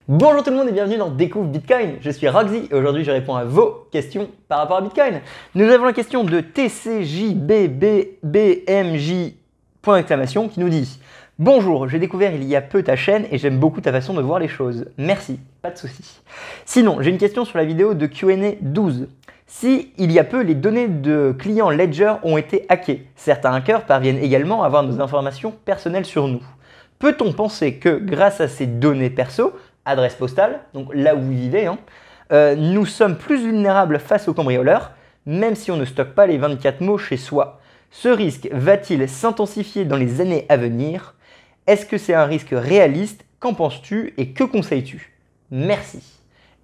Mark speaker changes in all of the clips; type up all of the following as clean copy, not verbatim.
Speaker 1: Bonjour tout le monde et bienvenue dans Découvre Bitcoin. Je suis Roxy et aujourd'hui je réponds à vos questions par rapport à Bitcoin. Nous avons la question de TCJBBBMJ point d'exclamation qui nous dit: Bonjour, j'ai découvert il y a peu ta chaîne et j'aime beaucoup ta façon de voir les choses. Merci, pas de souci. Sinon, j'ai une question sur la vidéo de Q&A 12. Si, il y a peu, les données de clients Ledger ont été hackées, certains hackers parviennent également à avoir nos informations personnelles sur nous. Peut-on penser que grâce à ces données perso, adresse postale, donc là où vous vivez, nous sommes plus vulnérables face aux cambrioleurs, même si on ne stocke pas les 24 mots chez soi? Ce risque va-t-il s'intensifier dans les années à venir? Est-ce que c'est un risque réaliste? Qu'en penses-tu et que conseilles-tu? Merci.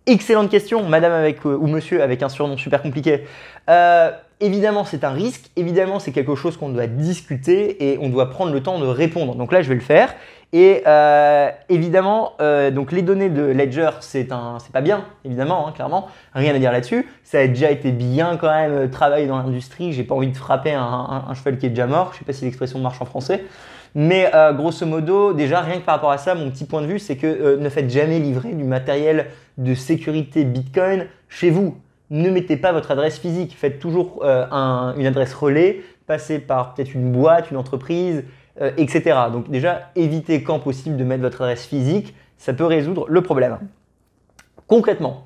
Speaker 1: Excellente question, madame avec, ou monsieur avec un surnom super compliqué. Évidemment, c'est un risque, évidemment, c'est quelque chose qu'on doit discuter et on doit prendre le temps de répondre. Donc là, je vais le faire. Et évidemment, donc les données de Ledger, c'est pas bien, évidemment, hein, clairement, rien à dire là-dessus. Ça a déjà été bien quand même travaillé dans l'industrie. J'ai pas envie de frapper un cheval qui est déjà mort. Je sais pas si l'expression marche en français. Mais grosso modo, déjà, rien que par rapport à ça, mon petit point de vue, c'est que ne faites jamais livrer du matériel de sécurité Bitcoin chez vous. Ne mettez pas votre adresse physique. Faites toujours une adresse relais, passez par peut-être une boîte, une entreprise, etc. Donc déjà, évitez quand possible de mettre votre adresse physique. Ça peut résoudre le problème. Concrètement,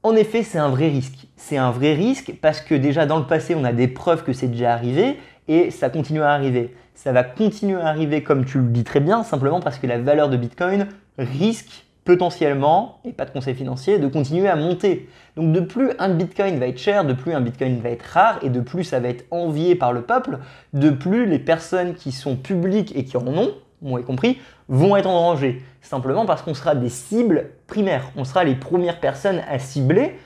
Speaker 1: en effet, c'est un vrai risque. C'est un vrai risque parce que déjà dans le passé, on a des preuves que c'est déjà arrivé et ça continue à arriver. Ça va continuer à arriver comme tu le dis très bien, simplement parce que la valeur de Bitcoin risque potentiellement, et pas de conseil financier, de continuer à monter. Donc de plus un Bitcoin va être cher, de plus un Bitcoin va être rare et de plus ça va être envié par le peuple, de plus les personnes qui sont publiques et qui en ont, moi y compris, vont être en danger. Simplement parce qu'on sera des cibles primaires. On sera les premières personnes à cibler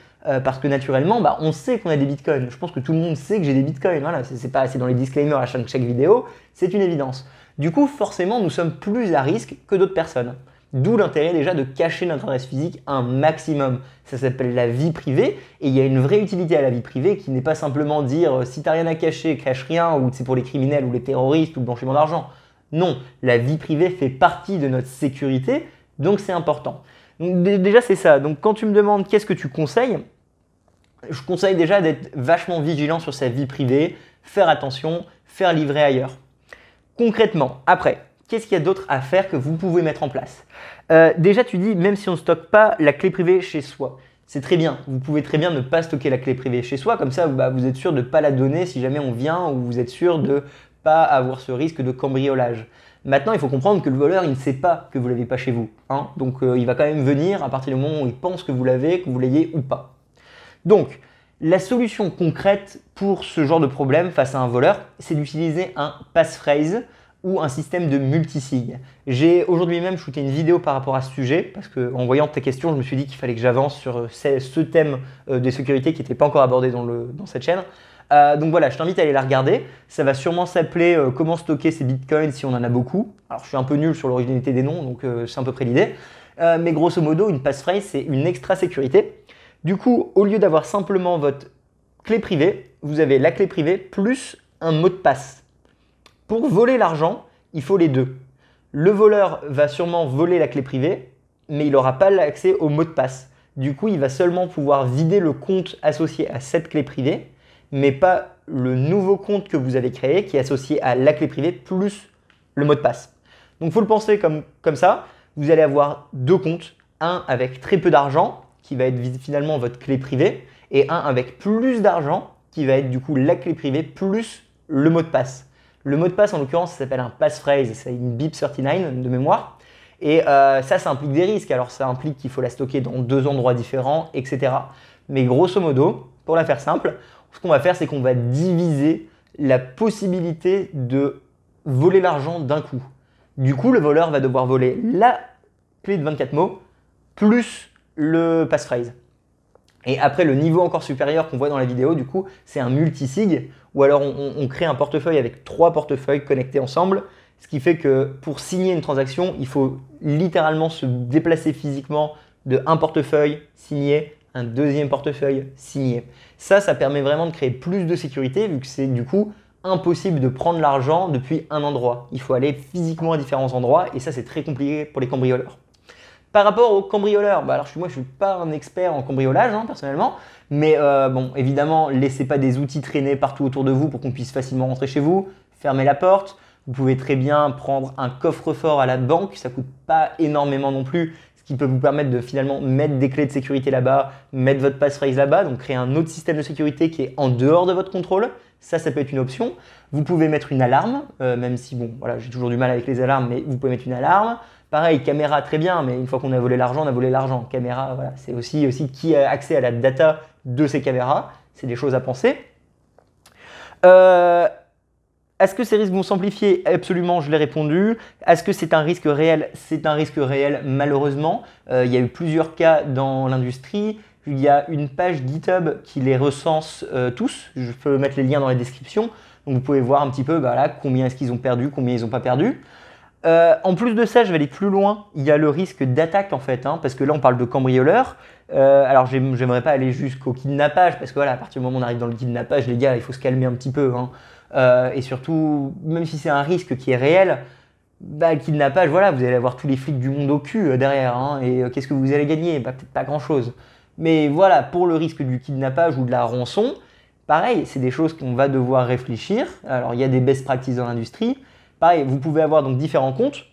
Speaker 1: parce que naturellement, on sait qu'on a des bitcoins. Je pense que tout le monde sait que j'ai des bitcoins. Voilà, c'est dans les disclaimers à chaque vidéo, c'est une évidence. Du coup, forcément, nous sommes plus à risque que d'autres personnes. D'où l'intérêt déjà de cacher notre adresse physique un maximum. Ça s'appelle la vie privée et il y a une vraie utilité à la vie privée qui n'est pas simplement dire si t'as rien à cacher, cache rien, ou c'est pour les criminels ou les terroristes ou le blanchiment d'argent. Non, la vie privée fait partie de notre sécurité, donc c'est important. Donc déjà c'est ça. Donc quand tu me demandes qu'est-ce que tu conseilles, je conseille déjà d'être vachement vigilant sur sa vie privée, faire attention, faire livrer ailleurs. Concrètement, après, qu'est-ce qu'il y a d'autre à faire que vous pouvez mettre en place? Déjà, tu dis, même si on ne stocke pas la clé privée chez soi, c'est très bien. Vous pouvez très bien ne pas stocker la clé privée chez soi, comme ça, vous êtes sûr de ne pas la donner si jamais on vient, ou vous êtes sûr de ne pas avoir ce risque de cambriolage. Maintenant, il faut comprendre que le voleur, il ne sait pas que vous ne l'avez pas chez vous. Donc, il va quand même venir à partir du moment où il pense que vous l'avez, que vous l'ayez ou pas. Donc, la solution concrète pour ce genre de problème face à un voleur, c'est d'utiliser un passphrase ou un système de multisig. J'ai aujourd'hui même shooté une vidéo par rapport à ce sujet parce qu'en voyant tes questions, je me suis dit qu'il fallait que j'avance sur ce thème de sécurité qui n'était pas encore abordé dans cette chaîne. Donc voilà, je t'invite à aller la regarder. Ça va sûrement s'appeler comment stocker ses bitcoins si on en a beaucoup. Alors je suis un peu nul sur l'originalité des noms, donc c'est à peu près l'idée. Mais grosso modo, une passphrase, c'est une extra sécurité. Du coup, au lieu d'avoir simplement votre clé privée, vous avez la clé privée plus un mot de passe. Pour voler l'argent, il faut les deux. Le voleur va sûrement voler la clé privée, mais il n'aura pas l'accès au mot de passe. Du coup, il va seulement pouvoir vider le compte associé à cette clé privée, mais pas le nouveau compte que vous avez créé qui est associé à la clé privée plus le mot de passe. Donc, il faut le penser comme ça. Vous allez avoir deux comptes, un avec très peu d'argent, qui va être finalement votre clé privée, et un avec plus d'argent, qui va être du coup la clé privée plus le mot de passe. Le mot de passe, en l'occurrence, ça s'appelle un passphrase, c'est une BIP39 de mémoire. Et ça implique des risques. Alors, ça implique qu'il faut la stocker dans deux endroits différents, etc. Mais grosso modo, pour la faire simple, ce qu'on va faire, c'est qu'on va diviser la possibilité de voler l'argent d'un coup. Du coup, le voleur va devoir voler la clé de 24 mots plus le passphrase. Et après, le niveau encore supérieur qu'on voit dans la vidéo, du coup, c'est un multisig, ou alors on crée un portefeuille avec 3 portefeuilles connectés ensemble, ce qui fait que pour signer une transaction, il faut littéralement se déplacer physiquement de un portefeuille signé, un deuxième portefeuille signé. Ça permet vraiment de créer plus de sécurité, vu que c'est du coup impossible de prendre l'argent depuis un endroit. Il faut aller physiquement à différents endroits, et ça, c'est très compliqué pour les cambrioleurs. Par rapport aux cambrioleurs, bah alors moi je suis pas un expert en cambriolage hein, personnellement, mais bon évidemment laissez pas des outils traîner partout autour de vous pour qu'on puisse facilement rentrer chez vous, fermez la porte, vous pouvez très bien prendre un coffre-fort à la banque, ça coûte pas énormément non plus, ce qui peut vous permettre de finalement mettre des clés de sécurité là-bas, mettre votre passphrase là-bas, donc créer un autre système de sécurité qui est en dehors de votre contrôle, ça peut être une option. Vous pouvez mettre une alarme, même si bon voilà j'ai toujours du mal avec les alarmes, mais vous pouvez mettre une alarme. Pareil, caméra très bien, mais une fois qu'on a volé l'argent, on a volé l'argent. Caméra, voilà, c'est aussi qui a accès à la data de ces caméras. C'est des choses à penser. Est-ce que ces risques vont s'amplifier? Absolument, je l'ai répondu. Est-ce que c'est un risque réel? C'est un risque réel, malheureusement. Il y a eu plusieurs cas dans l'industrie. Il y a une page GitHub qui les recense tous. Je peux mettre les liens dans la description. Donc vous pouvez voir un petit peu voilà, combien est-ce qu'ils ont perdu, combien ils n'ont pas perdu. En plus de ça, je vais aller plus loin. Il y a le risque d'attaque en fait, hein, parce que là on parle de cambrioleurs. Alors j'aimerais pas aller jusqu'au kidnappage, parce que voilà, à partir du moment où on arrive dans le kidnappage, les gars, il faut se calmer un petit peu. Hein. Et surtout, même si c'est un risque qui est réel, bah, le kidnappage, voilà, vous allez avoir tous les flics du monde au cul derrière. Hein, et qu'est-ce que vous allez gagner? Bah, peut-être pas grand-chose. Mais voilà, pour le risque du kidnappage ou de la rançon, pareil, c'est des choses qu'on va devoir réfléchir. Alors il y a des best practices dans l'industrie. Pareil, vous pouvez avoir donc différents comptes.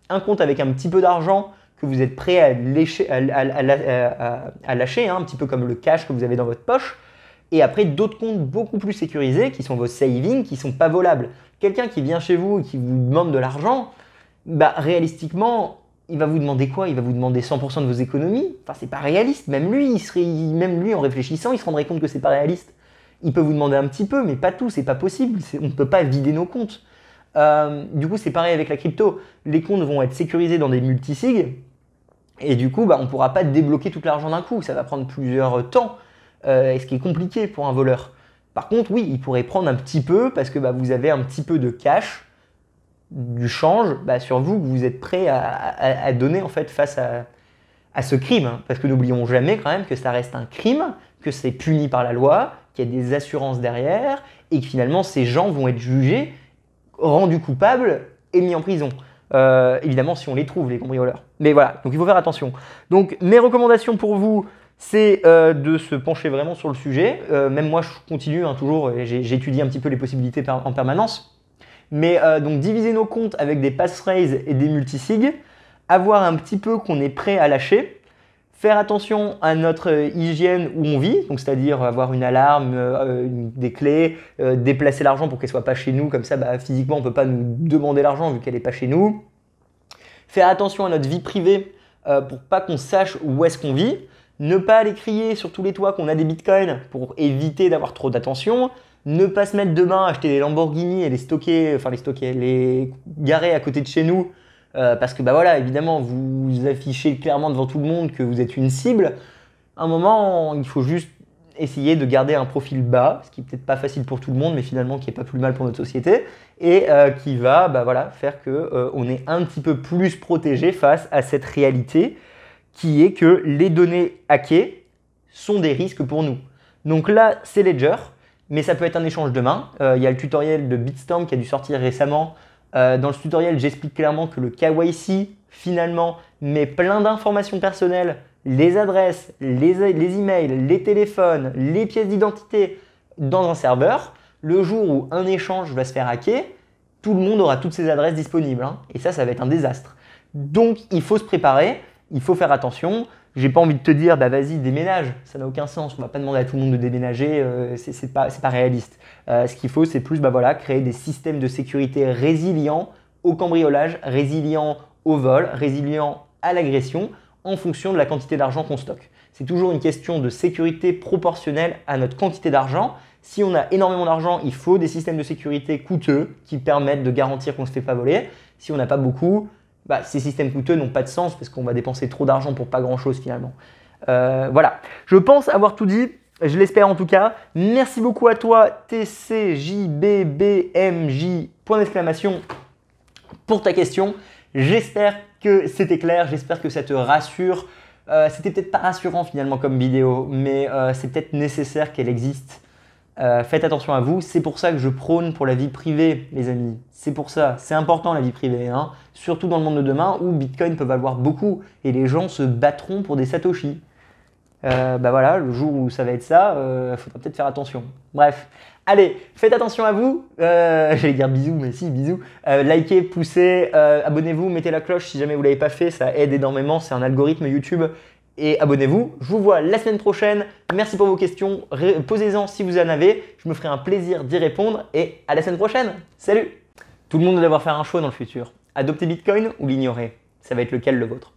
Speaker 1: Un compte avec un petit peu d'argent que vous êtes prêt à lâcher, hein, un petit peu comme le cash que vous avez dans votre poche. Et après, d'autres comptes beaucoup plus sécurisés qui sont vos savings, qui ne sont pas volables. Quelqu'un qui vient chez vous et qui vous demande de l'argent, bah, réalistiquement, il va vous demander quoi? Il va vous demander 100% de vos économies. Enfin, c'est pas réaliste. Même lui, en réfléchissant, il se rendrait compte que c'est pas réaliste. Il peut vous demander un petit peu, mais pas tout, c'est pas possible. On ne peut pas vider nos comptes. Du coup, c'est pareil avec la crypto. Les comptes vont être sécurisés dans des multisigs et du coup, bah, on ne pourra pas débloquer tout l'argent d'un coup. Ça va prendre plusieurs temps, et ce qui est compliqué pour un voleur. Par contre, oui, il pourrait prendre un petit peu parce que bah, vous avez un petit peu de cash, du change bah, sur vous que vous êtes prêt à donner en fait face à ce crime. Parce que n'oublions jamais quand même que ça reste un crime, que c'est puni par la loi, qu'il y a des assurances derrière et que finalement ces gens vont être jugés, rendus coupables et mis en prison. Évidemment, si on les trouve, les cambrioleurs. Mais voilà, donc il faut faire attention. Donc mes recommandations pour vous, c'est de se pencher vraiment sur le sujet. Même moi, je continue toujours, et j'étudie un petit peu les possibilités en permanence. Mais donc diviser nos comptes avec des passphrases et des multisigs, avoir un petit peu qu'on est prêt à lâcher, faire attention à notre hygiène où on vit, donc c'est-à-dire avoir une alarme, des clés, déplacer l'argent pour qu'elle ne soit pas chez nous, comme ça bah, physiquement on ne peut pas nous demander l'argent vu qu'elle n'est pas chez nous. Faire attention à notre vie privée pour pas qu'on sache où est-ce qu'on vit. Ne pas aller crier sur tous les toits qu'on a des bitcoins pour éviter d'avoir trop d'attention. Ne pas se mettre demain à acheter des Lamborghini et les garer à côté de chez nous. Parce que bah voilà, évidemment, vous affichez clairement devant tout le monde que vous êtes une cible. À un moment, il faut juste essayer de garder un profil bas, ce qui n'est peut-être pas facile pour tout le monde, mais finalement qui n'est pas plus mal pour notre société, et qui va bah voilà, faire qu'on est un petit peu plus protégé face à cette réalité qui est que les données hackées sont des risques pour nous. Donc là, c'est Ledger, mais ça peut être un échange demain. Il y a le tutoriel de Bitstamp qui a dû sortir récemment. Dans ce tutoriel, j'explique clairement que le KYC, finalement, met plein d'informations personnelles, les adresses, les emails, les téléphones, les pièces d'identité dans un serveur. Le jour où un échange va se faire hacker, tout le monde aura toutes ces adresses disponibles. Hein, et ça va être un désastre. Donc, il faut se préparer, il faut faire attention. J'ai pas envie de te dire, bah vas-y, déménage, ça n'a aucun sens. On va pas demander à tout le monde de déménager, c'est pas réaliste. Ce qu'il faut, c'est plus bah, voilà, créer des systèmes de sécurité résilients au cambriolage, résilients au vol, résilients à l'agression, en fonction de la quantité d'argent qu'on stocke. C'est toujours une question de sécurité proportionnelle à notre quantité d'argent. Si on a énormément d'argent, il faut des systèmes de sécurité coûteux qui permettent de garantir qu'on ne se fait pas voler. Si on n'a pas beaucoup, bah, ces systèmes coûteux n'ont pas de sens parce qu'on va dépenser trop d'argent pour pas grand-chose finalement. Voilà, je pense avoir tout dit, je l'espère en tout cas. Merci beaucoup à toi, TCJBBMJ, point d'exclamation, pour ta question. J'espère que c'était clair, j'espère que ça te rassure. C'était peut-être pas rassurant finalement comme vidéo, mais c'est peut-être nécessaire qu'elle existe Faites attention à vous, c'est pour ça que je prône pour la vie privée, les amis. C'est pour ça, c'est important la vie privée, hein. Surtout dans le monde de demain où Bitcoin peut valoir beaucoup et les gens se battront pour des satoshi. Bah voilà, le jour où ça va être ça, faudra peut-être faire attention. Bref, allez, faites attention à vous. J'allais dire bisous, mais si, bisous. Likez, poussez, abonnez-vous, mettez la cloche si jamais vous ne l'avez pas fait, ça aide énormément, c'est un algorithme YouTube. Et abonnez-vous, je vous vois la semaine prochaine. Merci pour vos questions, posez-en si vous en avez, je me ferai un plaisir d'y répondre et à la semaine prochaine. Salut! Tout le monde doit devoir faire un choix dans le futur. Adopter Bitcoin ou l'ignorer? Ça va être lequel le vôtre?